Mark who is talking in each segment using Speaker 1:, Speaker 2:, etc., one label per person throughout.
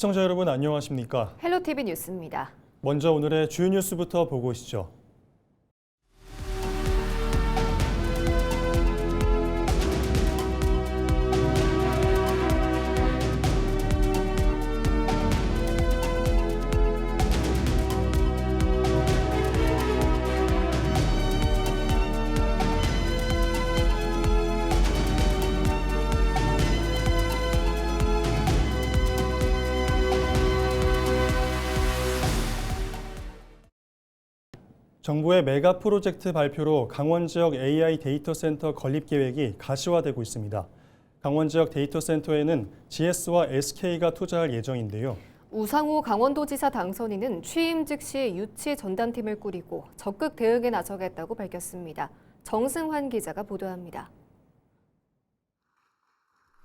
Speaker 1: 시청자 여러분 안녕하십니까?
Speaker 2: 헬로티비 뉴스입니다.
Speaker 1: 먼저 오늘의 주요 뉴스부터 보고 오시죠. 정부의 메가 프로젝트 발표로 강원 지역 AI 데이터 센터 건립 계획이 가시화되고 있습니다. 강원 지역 데이터 센터에는 GS와 SK가 투자할 예정인데요.
Speaker 2: 우상호 강원도지사 당선인은 취임 즉시 유치 전담팀을 꾸리고 적극 대응에 나서겠다고 밝혔습니다. 정승환 기자가 보도합니다.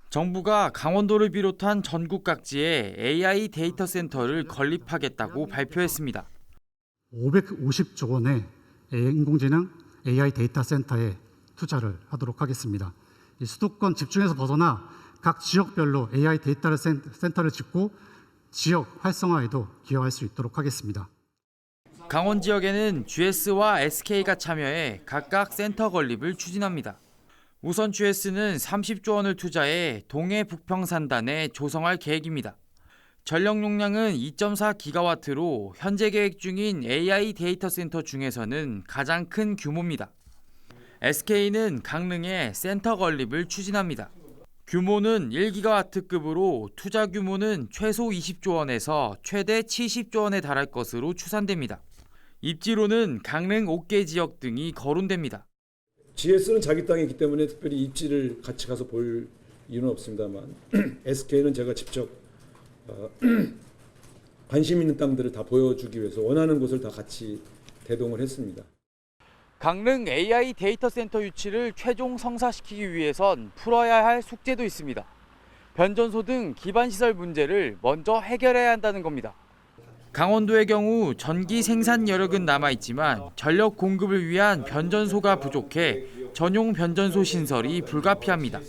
Speaker 3: 정부가 강원도를 비롯한 전국 각지에 AI 데이터 센터를 건립하겠다고 발표했습니다.
Speaker 4: 550조 원의 인공지능 AI 데이터 센터에 투자를 하도록 하겠습니다. 수도권 집중에서 벗어나 각 지역별로 AI 데이터 센터를 짓고 지역 활성화에도 기여할 수 있도록 하겠습니다.
Speaker 3: 강원 지역에는 GS와 SK가 참여해 각각 센터 건립을 추진합니다. 우선 GS는 30조 원을 투자해 동해 북평산단에 조성할 계획입니다. 전력 용량은 2.4기가와트로 현재 계획 중인 AI 데이터 센터 중에서는 가장 큰 규모입니다. SK는 강릉에 센터 건립을 추진합니다. 규모는 1기가와트급으로 투자 규모는 최소 20조 원에서 최대 70조 원에 달할 것으로 추산됩니다. 입지로는 강릉 옥계 지역 등이 거론됩니다.
Speaker 5: GS는 자기 땅이 있기 때문에 특별히 입지를 같이 가서 볼 이유는 없습니다만 SK는 제가 직접 관심 있는 땅들을 다 보여주기 위해서 원하는 곳을 다 같이 대동을 했습니다.
Speaker 3: 강릉 AI 데이터 센터 유치를 최종 성사시키기 위해선 풀어야 할 숙제도 있습니다. 변전소 등 기반시설 문제를 먼저 해결해야 한다는 겁니다. 강원도의 경우 전기 생산 여력은 남아있지만 전력 공급을 위한 변전소가 부족해 전용 변전소 신설이 불가피합니다.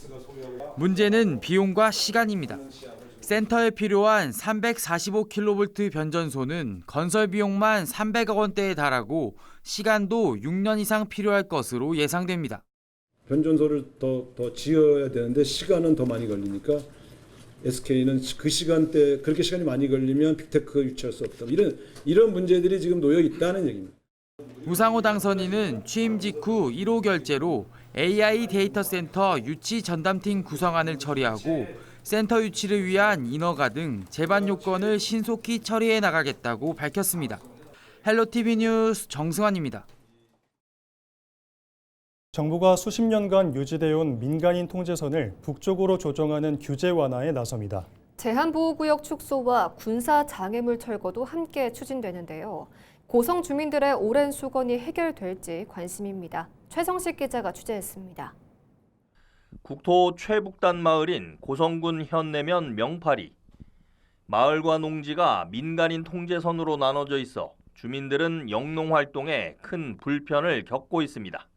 Speaker 3: 문제는 비용과 시간입니다. 센터에 필요한 345kV 변전소는 건설 비용만 300억 원대에 달하고 시간도 6년 이상 필요할 것으로 예상됩니다.
Speaker 5: 변전소를 더 지어야 되는데 시간은 더 많이 걸리니까 SK는 그 시간대 그렇게 시간이 많이 걸리면 빅테크 유치할 수 없다. 이런 문제들이 지금 놓여 있다는 얘기입니다.
Speaker 3: 우상호 당선인은 취임 직후 1호 결재로 AI 데이터 센터 유치 전담팀 구성안을 처리하고 센터 유치를 위한 인허가 등 제반 요건을 신속히 처리해 나가겠다고 밝혔습니다. 헬로티비 뉴스 정승환입니다.
Speaker 1: 정부가 수십 년간 유지되어 온 민간인 통제선을 북쪽으로 조정하는 규제 완화에 나섭니다.
Speaker 2: 제한보호구역 축소와 군사 장애물 철거도 함께 추진되는데요. 고성 주민들의 오랜 수건이 해결될지 관심입니다. 최성식 기자가 취재했습니다.
Speaker 6: 국토 최북단 마을인 고성군 현내면 명파리. 마을과 농지가 민간인 통제선으로 나눠져 있어 주민들은 영농 활동에 큰 불편을 겪고 있습니다.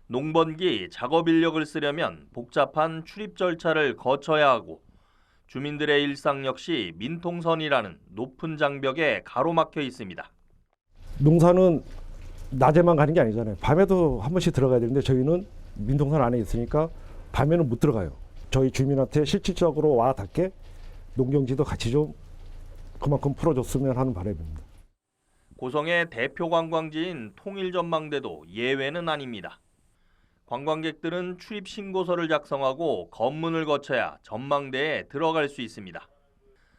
Speaker 6: 농번기 작업 인력을 쓰려면 복잡한 출입 절차를 거쳐야 하고 주민들의 일상 역시 민통선이라는 높은 장벽에 가로막혀 있습니다.
Speaker 7: 농사는 낮에만 가는 게 아니잖아요. 밤에도 한 번씩 들어가야 되는데 저희는 민통선 안에 있으니까 밤에는 못 들어가요. 저희 주민한테 실질적으로 와 닿게 농경지도 같이 좀 그만큼 풀어줬으면 하는 바람입니다.
Speaker 6: 고성의 대표 관광지인 통일전망대도 예외는 아닙니다. 관광객들은 출입 신고서를 작성하고 검문을 거쳐야 전망대에 들어갈 수 있습니다.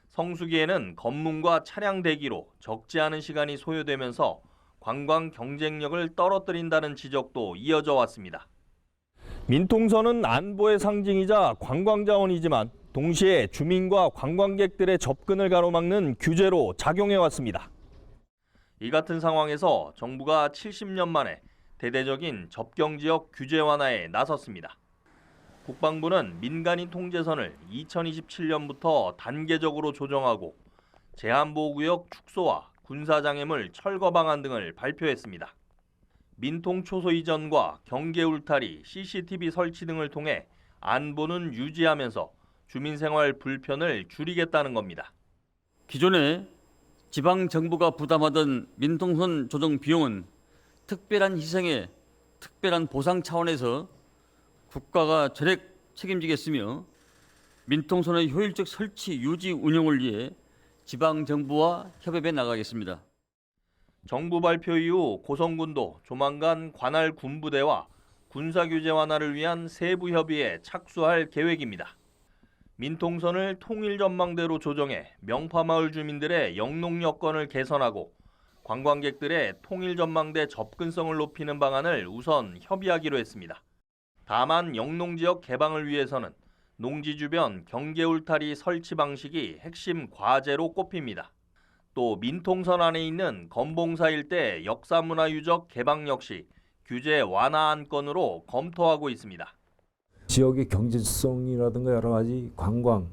Speaker 6: 성수기에는 검문과 차량 대기로 적지 않은 시간이 소요되면서 관광 경쟁력을 떨어뜨린다는 지적도 이어져 왔습니다. 민통선은 안보의 상징이자 관광자원이지만 동시에 주민과 관광객들의 접근을 가로막는 규제로 작용해왔습니다. 이 같은 상황에서 정부가 70년 만에 대대적인 접경지역 규제 완화에 나섰습니다. 국방부는 민간인 통제선을 2027년부터 단계적으로 조정하고 제한보호구역 축소와 군사장애물 철거 방안 등을 발표했습니다. 민통초소 이전과 경계 울타리, CCTV 설치 등을 통해 안보는 유지하면서 주민생활 불편을 줄이겠다는 겁니다.
Speaker 8: 기존에 지방 정부가 부담하던 민통선 조정 비용은 특별한 희생의 특별한 보상 차원에서 국가가 전액 책임지겠으며 민통선의 효율적 설치, 유지, 운영을 위해 지방 정부와 협업해 나가겠습니다.
Speaker 6: 정부 발표 이후 고성군도 조만간 관할 군부대와 군사규제 완화를 위한 세부 협의에 착수할 계획입니다. 민통선을 통일전망대로 조정해 명파마을 주민들의 영농 여건을 개선하고 관광객들의 통일전망대 접근성을 높이는 방안을 우선 협의하기로 했습니다. 다만 영농지역 개방을 위해서는 농지 주변 경계 울타리 설치 방식이 핵심 과제로 꼽힙니다. 또 민통선 안에 있는 건봉사 일대 역사문화유적 개방 역시 규제 완화 안건으로 검토하고 있습니다.
Speaker 9: 지역의 경제성이라든가 여러 가지 관광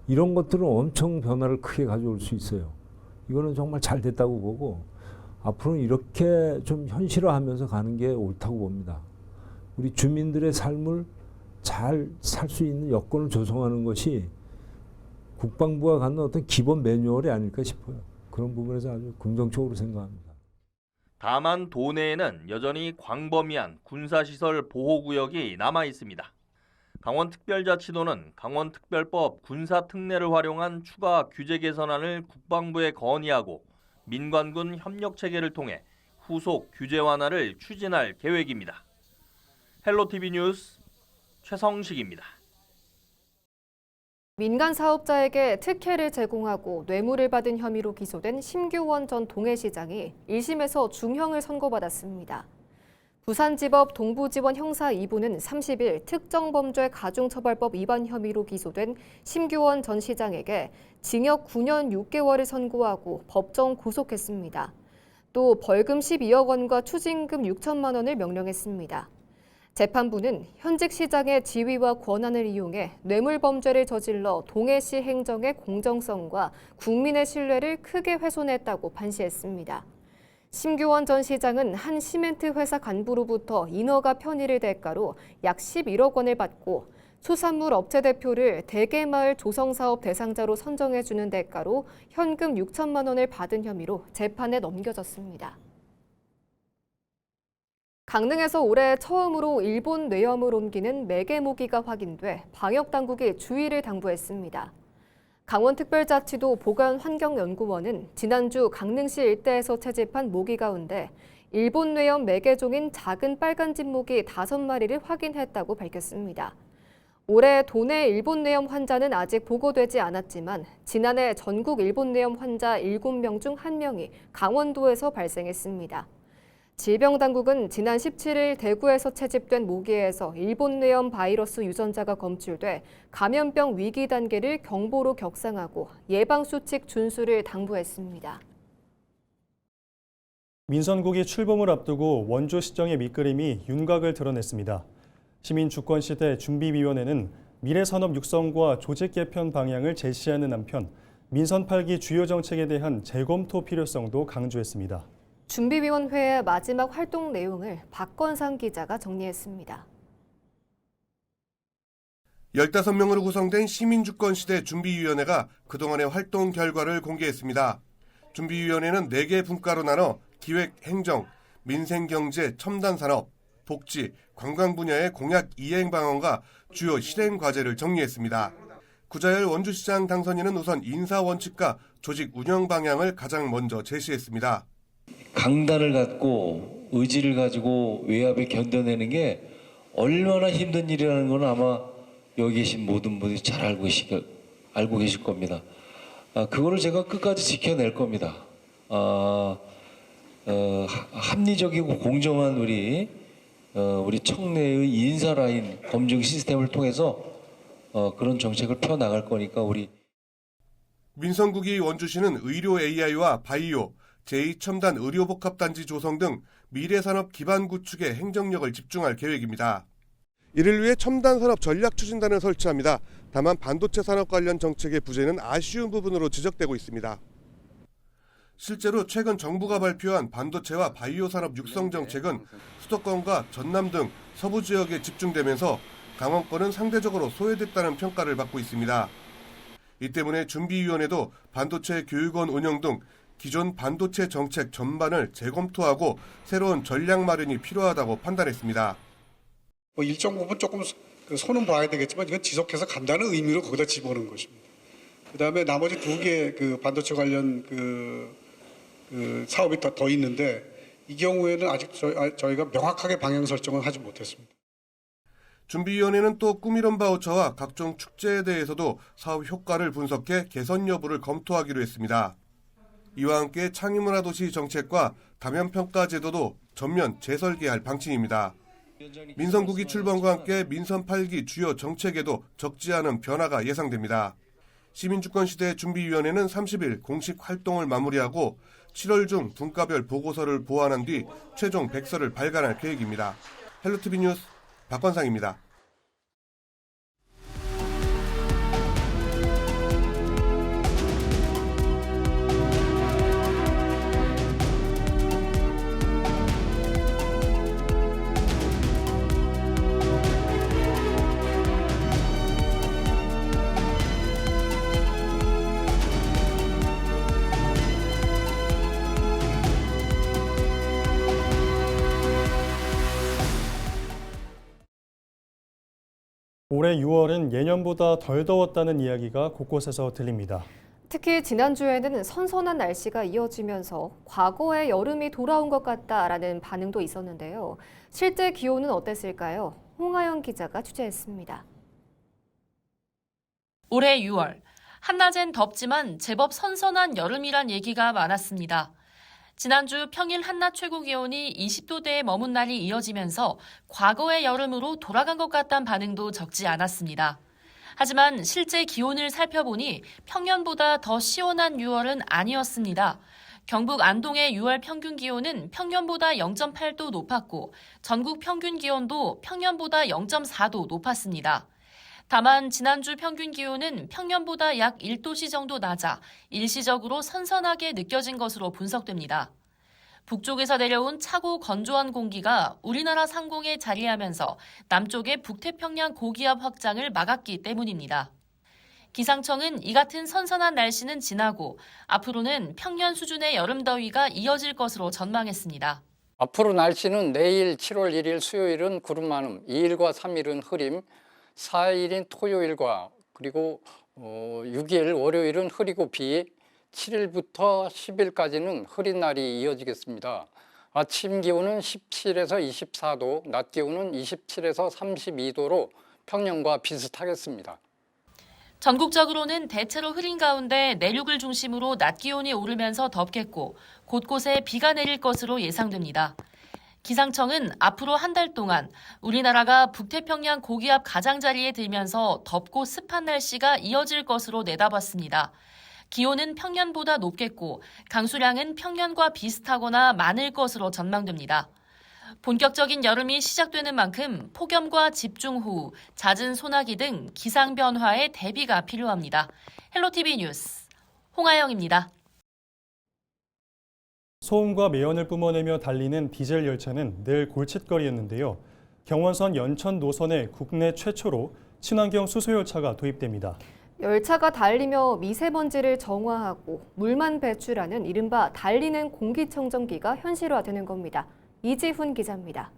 Speaker 9: 이런 것들은 엄청 변화를 크게 가져올 수 있어요. 이거는 정말 잘 됐다고 보고 앞으로는 이렇게 좀 현실화하면서 가는 게 옳다고 봅니다. 우리 주민들의 삶을 잘 살 수 있는 여건을 조성하는 것이 국방부가 갖는 어떤 기본 매뉴얼이 아닐까 싶어요. 그런 부분에서 아주 긍정적으로 생각합니다.
Speaker 6: 다만 도내에는 여전히 광범위한 군사시설 보호구역이 남아 있습니다. 강원특별자치도는 강원특별법 군사특례를 활용한 추가 규제 개선안을 국방부에 건의하고 민관군 협력체계를 통해 후속 규제 완화를 추진할 계획입니다. 헬로티비 뉴스 최성식입니다.
Speaker 2: 민간 사업자에게 특혜를 제공하고 뇌물을 받은 혐의로 기소된 심규원 전 동해시장이 1심에서 중형을 선고받았습니다. 부산지법 동부지원 형사 2부는 30일 특정범죄 가중처벌법 위반 혐의로 기소된 심규원 전 시장에게 징역 9년 6개월을 선고하고 법정 구속했습니다. 또 벌금 12억 원과 추징금 6천만 원을 명령했습니다. 재판부는 현직 시장의 지위와 권한을 이용해 뇌물범죄를 저질러 동해시 행정의 공정성과 국민의 신뢰를 크게 훼손했다고 판시했습니다. 심규원 전 시장은 한 시멘트 회사 간부로부터 인허가 편의를 대가로 약 11억 원을 받고 수산물 업체 대표를 대개마을 조성사업 대상자로 선정해주는 대가로 현금 6천만 원을 받은 혐의로 재판에 넘겨졌습니다. 강릉에서 올해 처음으로 일본 뇌염을 옮기는 매개 모기가 확인돼 방역당국이 주의를 당부했습니다. 강원특별자치도 보건환경연구원은 지난주 강릉시 일대에서 채집한 모기 가운데 일본 뇌염 매개종인 작은 빨간집 모기 5마리를 확인했다고 밝혔습니다. 올해 도내 일본 뇌염 환자는 아직 보고되지 않았지만 지난해 전국 일본 뇌염 환자 7명 중 1명이 강원도에서 발생했습니다. 질병당국은 지난 17일 대구에서 채집된 모기에서 일본 뇌염 바이러스 유전자가 검출돼 감염병 위기 단계를 경보로 격상하고 예방수칙 준수를 당부했습니다.
Speaker 1: 민선국이 출범을 앞두고 원주시정의 밑그림이 윤곽을 드러냈습니다. 시민주권시대 준비위원회는 미래산업 육성과 조직 개편 방향을 제시하는 한편 민선 8기 주요 정책에 대한 재검토 필요성도 강조했습니다.
Speaker 2: 준비위원회의 마지막 활동 내용을 박건상 기자가 정리했습니다.
Speaker 10: 15명으로 구성된 시민주권시대 준비위원회가 그동안의 활동 결과를 공개했습니다. 준비위원회는 4개 분과로 나눠 기획, 행정, 민생경제, 첨단산업, 복지, 관광 분야의 공약 이행 방안과 주요 실행 과제를 정리했습니다. 구자열 원주시장 당선인은 우선 인사 원칙과 조직 운영 방향을 가장 먼저 제시했습니다.
Speaker 11: 강단을 갖고 의지를 가지고 외압을 견뎌내는 게 얼마나 힘든 일이라는 건 아마 여기 계신 모든 분들이 잘 알고 계실 겁니다. 그거를 제가 끝까지 지켜낼 겁니다. 합리적이고 공정한 우리 청내의 인사 라인 검증 시스템을 통해서 그런 정책을 펴나갈 거니까 우리
Speaker 10: 민선국이 원주시는 의료 AI와 바이오, 제2첨단 의료복합단지 조성 등 미래산업 기반 구축에 행정력을 집중할 계획입니다. 이를 위해 첨단산업 전략추진단을 설치합니다. 다만 반도체 산업 관련 정책의 부재는 아쉬운 부분으로 지적되고 있습니다. 실제로 최근 정부가 발표한 반도체와 바이오 산업 육성 정책은 수도권과 전남 등 서부 지역에 집중되면서 강원권은 상대적으로 소외됐다는 평가를 받고 있습니다. 이 때문에 준비위원회도 반도체 교육원 운영 등 기존 반도체 정책 전반을 재검토하고 새로운 전략 마련이 필요하다고 판단했습니다.
Speaker 12: 일정 부분 조금 손은 봐야 되겠지만 이건 지속해서 간다는 의미로 거기다 집어넣은 것입니다. 그다음에 나머지 2개 반도체 관련 사업이 더 있는데 이 경우에는 아직 저희가 명확하게 방향 설정을 하지 못했습니다.
Speaker 10: 준비위원회는 또 꿈이론 바우처와 각종 축제에 대해서도 사업 효과를 분석해 개선 여부를 검토하기로 했습니다. 이와 함께 창의문화도시 정책과 다면평가 제도도 전면 재설계할 방침입니다. 민선국이 출범과 함께 민선 8기 주요 정책에도 적지 않은 변화가 예상됩니다. 시민주권시대 준비위원회는 30일 공식 활동을 마무리하고 7월 중 분과별 보고서를 보완한 뒤 최종 백서를 발간할 계획입니다. 헬로티비 뉴스 박건상입니다.
Speaker 1: 올해 6월은 예년보다 덜 더웠다는 이야기가 곳곳에서 들립니다.
Speaker 2: 특히 지난주에는 선선한 날씨가 이어지면서 과거의 여름이 돌아온 것 같다라는 반응도 있었는데요. 실제 기온은 어땠을까요? 홍하영 기자가 취재했습니다.
Speaker 13: 올해 6월, 한낮엔 덥지만 제법 선선한 여름이란 얘기가 많았습니다. 지난주 평일 한낮 최고 기온이 20도대에 머문 날이 이어지면서 과거의 여름으로 돌아간 것 같다는 반응도 적지 않았습니다. 하지만 실제 기온을 살펴보니 평년보다 더 시원한 6월은 아니었습니다. 경북 안동의 6월 평균 기온은 평년보다 0.8도 높았고 전국 평균 기온도 평년보다 0.4도 높았습니다. 다만 지난주 평균 기온은 평년보다 약 1도씨 정도 낮아 일시적으로 선선하게 느껴진 것으로 분석됩니다. 북쪽에서 내려온 차고 건조한 공기가 우리나라 상공에 자리하면서 남쪽의 북태평양 고기압 확장을 막았기 때문입니다. 기상청은 이 같은 선선한 날씨는 지나고 앞으로는 평년 수준의 여름 더위가 이어질 것으로 전망했습니다.
Speaker 14: 앞으로 날씨는 내일 7월 1일 수요일은 구름 많음, 2일과 3일은 흐림, 4일인 토요일과 그리고 6일 월요일은 흐리고 비, 7일부터 10일까지는 흐린 날이 이어지겠습니다. 아침 기온은 17에서 24도, 낮 기온은 27에서 32도로 평년과 비슷하겠습니다.
Speaker 13: 전국적으로는 대체로 흐린 가운데 내륙을 중심으로 낮 기온이 오르면서 덥겠고 곳곳에 비가 내릴 것으로 예상됩니다. 기상청은 앞으로 한 달 동안 우리나라가 북태평양 고기압 가장자리에 들면서 덥고 습한 날씨가 이어질 것으로 내다봤습니다. 기온은 평년보다 높겠고 강수량은 평년과 비슷하거나 많을 것으로 전망됩니다. 본격적인 여름이 시작되는 만큼 폭염과 집중호우, 잦은 소나기 등 기상 변화에 대비가 필요합니다. 헬로티비 뉴스 홍하영입니다.
Speaker 1: 소음과 매연을 뿜어내며 달리는 디젤 열차는 늘 골칫거리였는데요. 경원선 연천 노선에 국내 최초로 친환경 수소열차가 도입됩니다.
Speaker 2: 열차가 달리며 미세먼지를 정화하고 물만 배출하는 이른바 달리는 공기청정기가 현실화되는 겁니다. 이지훈 기자입니다.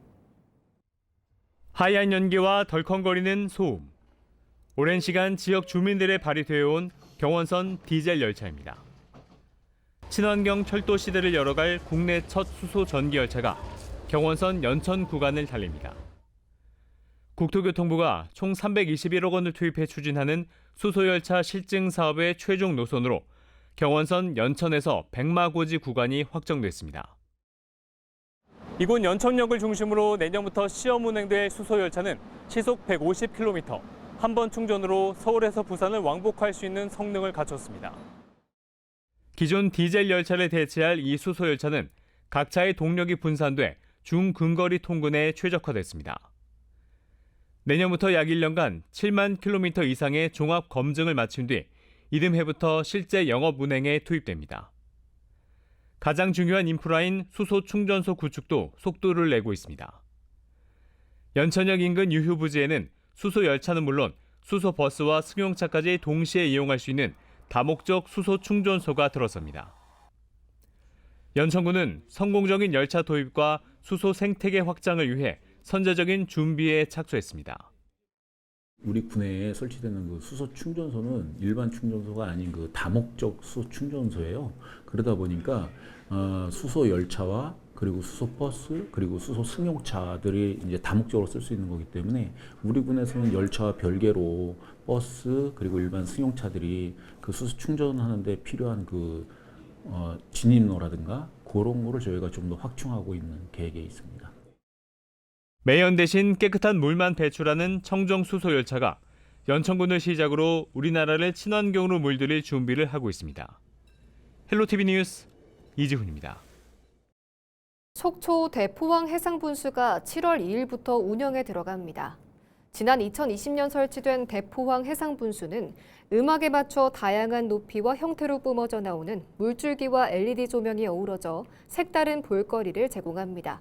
Speaker 15: 하얀 연기와 덜컹거리는 소음. 오랜 시간 지역 주민들의 발휘되어온 경원선 디젤 열차입니다. 친환경 철도 시대를 열어갈 국내 첫 수소 전기 열차가 경원선 연천 구간을 달립니다. 국토교통부가 총 321억 원을 투입해 추진하는 수소열차 실증 사업의 최종 노선으로 경원선 연천에서 백마고지 구간이 확정됐습니다. 이곳 연천역을 중심으로 내년부터 시험 운행될 수소열차는 시속 150km, 한 번 충전으로 서울에서 부산을 왕복할 수 있는 성능을 갖췄습니다. 기존 디젤 열차를 대체할 이 수소열차는 각 차의 동력이 분산돼 중근거리 통근에 최적화됐습니다. 내년부터 약 1년간 7만 킬로미터 이상의 종합 검증을 마친 뒤 이듬해부터 실제 영업 운행에 투입됩니다. 가장 중요한 인프라인 수소 충전소 구축도 속도를 내고 있습니다. 연천역 인근 유휴 부지에는 수소 열차는 물론 수소 버스와 승용차까지 동시에 이용할 수 있는 다목적 수소 충전소가 들어섭니다. 연천군은 성공적인 열차 도입과 수소 생태계 확장을 위해 선제적인 준비에 착수했습니다.
Speaker 16: 우리 군내에 설치되는 그 수소 충전소는 일반 충전소가 아닌 그 다목적 수소 충전소예요. 그러다 보니까 수소 열차와 그리고 수소 버스 그리고 수소 승용차들이 이제 다목적으로 쓸 수 있는 거기 때문에 우리 군에서는 열차와 별개로 버스 그리고 일반 승용차들이 그 수소 충전하는데 필요한 그 진입로라든가 그런 거를 저희가 좀 더 확충하고 있는 계획에 있습니다.
Speaker 15: 매연 대신 깨끗한 물만 배출하는 청정 수소 열차가 연천군을 시작으로 우리나라를 친환경으로 물들일 준비를 하고 있습니다. 헬로티비 뉴스 이지훈입니다.
Speaker 2: 속초 대포항 해상분수가 7월 2일부터 운영에 들어갑니다. 지난 2020년 설치된 대포항 해상분수는 음악에 맞춰 다양한 높이와 형태로 뿜어져 나오는 물줄기와 LED 조명이 어우러져 색다른 볼거리를 제공합니다.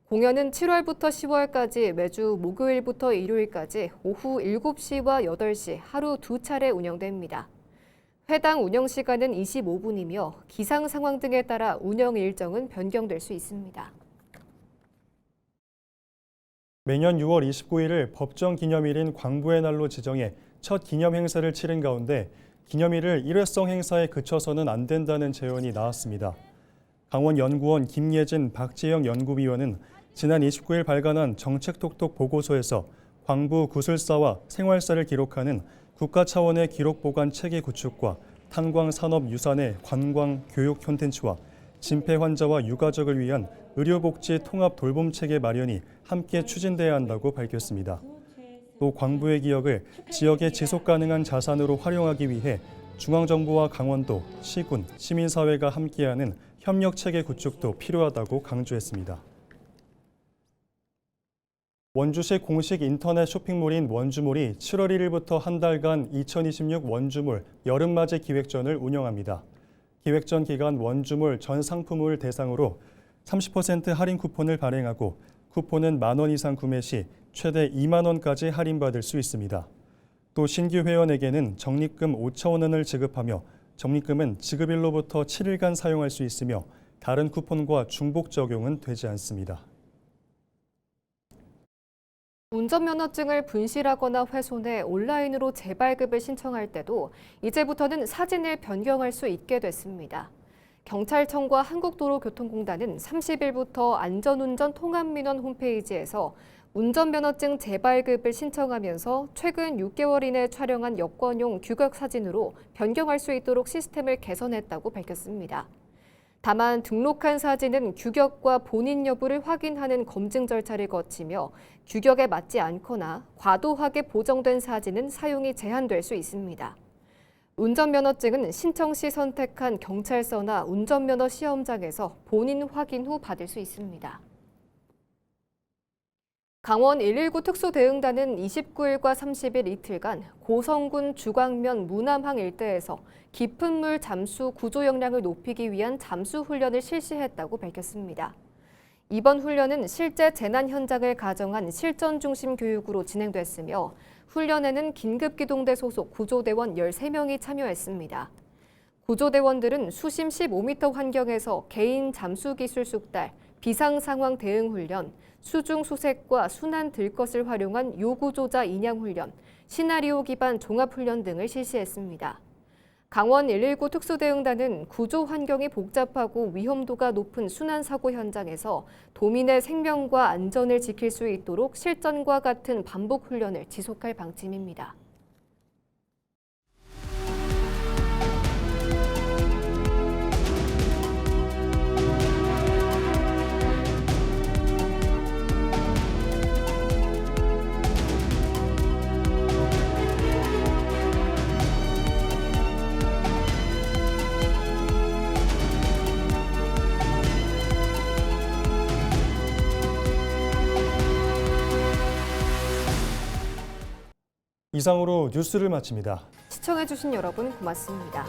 Speaker 2: 공연은 7월부터 10월까지 매주 목요일부터 일요일까지 오후 7시와 8시 하루 2차례 운영됩니다. 회당 운영 시간은 25분이며 기상 상황 등에 따라 운영 일정은 변경될 수 있습니다.
Speaker 1: 매년 6월 29일을 법정 기념일인 광부의 날로 지정해 첫 기념 행사를 치른 가운데 기념일을 일회성 행사에 그쳐서는 안 된다는 제언이 나왔습니다. 강원연구원 김예진 박지영 연구위원은 지난 29일 발간한 정책톡톡 보고서에서 광부 구술사와 생활사를 기록하는 국가 차원의 기록 보관 체계 구축과 탄광 산업 유산의 관광 교육 콘텐츠와 진폐 환자와 유가족을 위한 의료복지 통합 돌봄 체계 마련이 함께 추진돼야 한다고 밝혔습니다. 또 광부의 기억을 지역의 지속 가능한 자산으로 활용하기 위해 중앙정부와 강원도, 시군, 시민사회가 함께하는 협력 체계 구축도 필요하다고 강조했습니다. 원주시 공식 인터넷 쇼핑몰인 원주몰이 7월 1일부터 한 달간 2026 원주몰 여름맞이 기획전을 운영합니다. 기획전 기간 원주몰 전 상품을 대상으로 30% 할인 쿠폰을 발행하고 쿠폰은 만원 이상 구매 시 최대 2만 원까지 할인받을 수 있습니다. 또 신규 회원에게는 적립금 5천 원을 지급하며 적립금은 지급일로부터 7일간 사용할 수 있으며 다른 쿠폰과 중복 적용은 되지 않습니다.
Speaker 2: 운전면허증을 분실하거나 훼손해 온라인으로 재발급을 신청할 때도 이제부터는 사진을 변경할 수 있게 됐습니다. 경찰청과 한국도로교통공단은 30일부터 안전운전 통합민원 홈페이지에서 운전면허증 재발급을 신청하면서 최근 6개월 이내 촬영한 여권용 규격 사진으로 변경할 수 있도록 시스템을 개선했다고 밝혔습니다. 다만 등록한 사진은 규격과 본인 여부를 확인하는 검증 절차를 거치며 규격에 맞지 않거나 과도하게 보정된 사진은 사용이 제한될 수 있습니다. 운전면허증은 신청 시 선택한 경찰서나 운전면허 시험장에서 본인 확인 후 받을 수 있습니다. 강원 119 특수대응단은 29일과 30일 이틀간 고성군 주광면 무남항 일대에서 깊은 물 잠수 구조 역량을 높이기 위한 잠수 훈련을 실시했다고 밝혔습니다. 이번 훈련은 실제 재난 현장을 가정한 실전 중심 교육으로 진행됐으며 훈련에는 긴급기동대 소속 구조대원 13명이 참여했습니다. 구조대원들은 수심 15m 환경에서 개인 잠수 기술 숙달, 비상상황 대응 훈련, 수중 수색과 순환 들것을 활용한 요구조자 인양 훈련, 시나리오 기반 종합 훈련 등을 실시했습니다. 강원 119 특수대응단은 구조 환경이 복잡하고 위험도가 높은 순환사고 현장에서 도민의 생명과 안전을 지킬 수 있도록 실전과 같은 반복 훈련을 지속할 방침입니다.
Speaker 1: 이상으로 뉴스를 마칩니다.
Speaker 2: 시청해주신 여러분 고맙습니다.